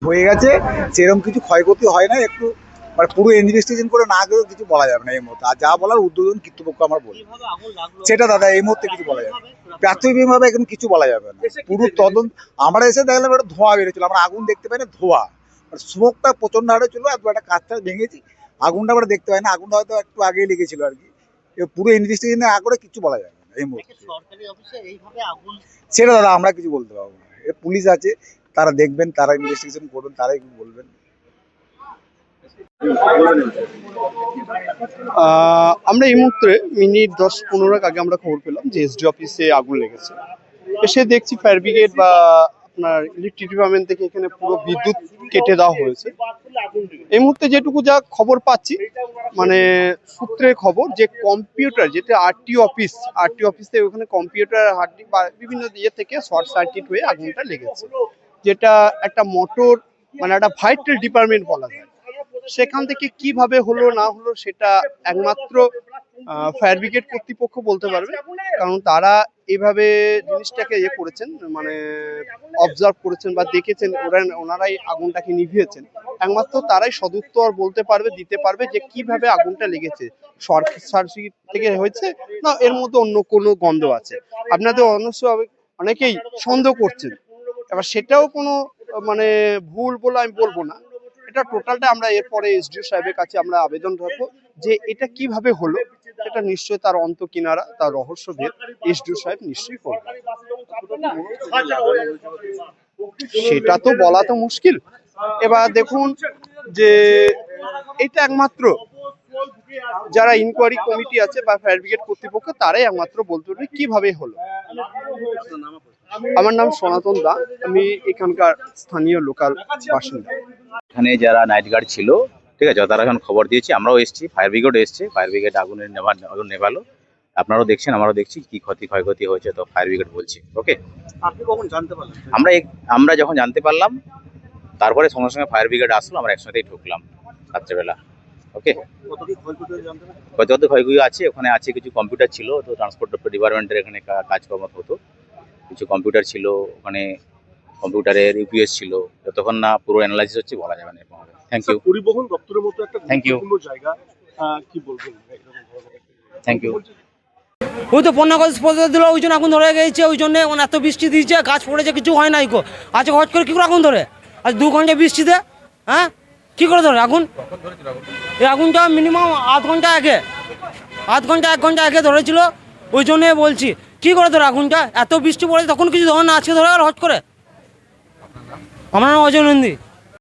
হয়ে গেছে, সেরকম কিছু ক্ষয়ক্ষতি হয় না। একটু মানে পুরো ইনভেস্টিগেশন করে না গেলেও কিছু বলা যাবে না এই মুহূর্তে। আর যা বলার উদ্বোধন কর্তৃপক্ষ আমার বলবে, সেটা দাদা এই মুহূর্তে কিছু বলা যাবে না। প্রাথমিকভাবে এখন কিছু বলা যাবে না, পুরো তদন্ত। আমরা এসে দেখলাম একটা ধোঁয়া বেরোচ্ছিল, আমরা আগুন দেখতে পাই না, ধোঁয়া স্মোকটা প্রচন্ড হারে ছিল। একটা কাজটা ভেঙেছি, আগুনটা আমরা দেখতে পাই না, আগুনটা হয়তো একটু আগেই লেগেছিল আর কি। পুরো ইনভেস্টিগেশন না করে কিছু বলা যাবে না এই মুহূর্তে। সেটা দাদা আমরা কিছু বলতে পারবো না, পুলিশ আছে, তারা দেখবেন, তারা ইনভেস্টিগেশন করবেন, তারাই বলবেন। আমরা এই মুহূর্তে মিনিট 10-15 আগে আমরা খবর পেলাম যে এসডি অফিসে আগুন লেগেছে। এসে দেখছি ফায়ার ব্রিগেড বা আপনার ইলেকট্রিক ডিপার্টমেন্ট থেকে এখানে পুরো বিদ্যুৎ কেটে দেওয়া হয়েছে। এই মুহূর্তে যেটুকু যা খবর পাচ্ছি, মানে সূত্রে খবর যে কম্পিউটার, যেটা আরটিও অফিসে ওখানে কম্পিউটার হার্ড বা বিভিন্ন ইয়ে থেকে শর্ট সার্কিট হয়ে আগুনটা লেগেছে, যেটা একটা মোটর, মানে একটা ভাইটাল ডিপার্টমেন্ট বলা যায়। সেখান থেকে কিভাবে হলো না হলো সেটা একমাত্র ফায়ার ব্রিগেড কর্তৃপক্ষ বলতে পারবে, কারণ তারা এইভাবে জিনিসটাকে ইয়ে করেছেন, মানে অবজার্ভ করেছেন বা দেখেছেন, ওনারাই আগুনটাকে নিভিয়েছেন। একমাত্র তারাই সদুত্তর বলতে পারবে, দিতে পারবে যে কিভাবে আগুনটা লেগেছে, শর্ট সার্কিট থেকে হয়েছে না এর মধ্যে অন্য কোনো গন্ধ আছে। আপনাদের অনেকেই সন্দেহ করছেন, এবার সেটাও কোনো মানে ভুল বলে আমি বলবো না। এটা টোটালটা আমরা এরপরে এসডিও সাহেবের কাছে আমরা আবেদন রাখবো যে এটা কিভাবে হলো, এটা নিশ্চয়ই তার অন্ত কিনারা, তার রহস্য ভেদ এসডিও সাহেব নিশ্চয়ই করবে। সেটা তো বলা তো মুশকিল। এবার দেখুন যে এটা একমাত্র যারা ইনকোয়ারি কমিটি আছে বা ফায়ার ব্রিগেড কর্তৃপক্ষ, তারাই একমাত্র বলতে পারবে কিভাবে হলো। আমার নাম সনাতন দা, আমি এখানকার স্থানীয় লোকাল বাসিন্দা। এখানে যারা নাইট গার্ড ছিল, ঠিক আছে, তারা এখন খবর দিয়েছি, আমরাও এসেছি, ফায়ার ব্রিগেড এসছে, ফায়ার ব্রিগেড আগুন নেভালো। আপনারাও দেখছেন, আমরাও দেখছি কি ক্ষয়ক্ষতি হয়েছে, তো ফায়ার ব্রিগেড বলছি। ওকে, আপনি কখন জানতে পারলেন? আমরা যখন জানতে পারলাম, তারপরে সঙ্গে সঙ্গে ফায়ার ব্রিগেড আসলো, আমরা একসাথেই ঢুকলাম রাত্রেবেলা। ওকে, কত ক্ষয়ক্ষতি আছে, ওখানে আছে কিছু কম্পিউটার ছিল, তো ট্রান্সপোর্ট ডিপার্টমেন্টের এখানে কাজকর্ম হতো, কিছু কম্পিউটার ছিল ওখানে, কম্পিউটারের ইউপিএস ছিল, যতক্ষণ না পুরো অ্যানালাইসিস হচ্ছে বলা যাবে না। Thank you. পরিবহন দপ্তরের মতো একটা গুরুত্বপূর্ণ জায়গা, কি বলবেন? Thank you. ওই তো বন্যা কাগজ পৌঁছে দিল, ওই জন্য আগুন ধরে গেছে, ওই জন্য এত বৃষ্টি দিয়েছে, গাছ পড়েছে, কিছু হয় নাই গো। আজকে হট করে কী করে আগুন ধরে? আজ 2 ঘন্টা বৃষ্টিতে, হ্যাঁ কী করে ধরে আগুন? এই আগুনটা মিনিমাম আধ ঘন্টা 1 ঘন্টা আগে ধরেছিল, ওই জন্যে বলছি কী করে ধরে আগুনটা? এত বৃষ্টি পড়েছে তখন কিছু ধরে না, আজকে ধরে গেল হট করে। আমার নাম অজয় নন্দী।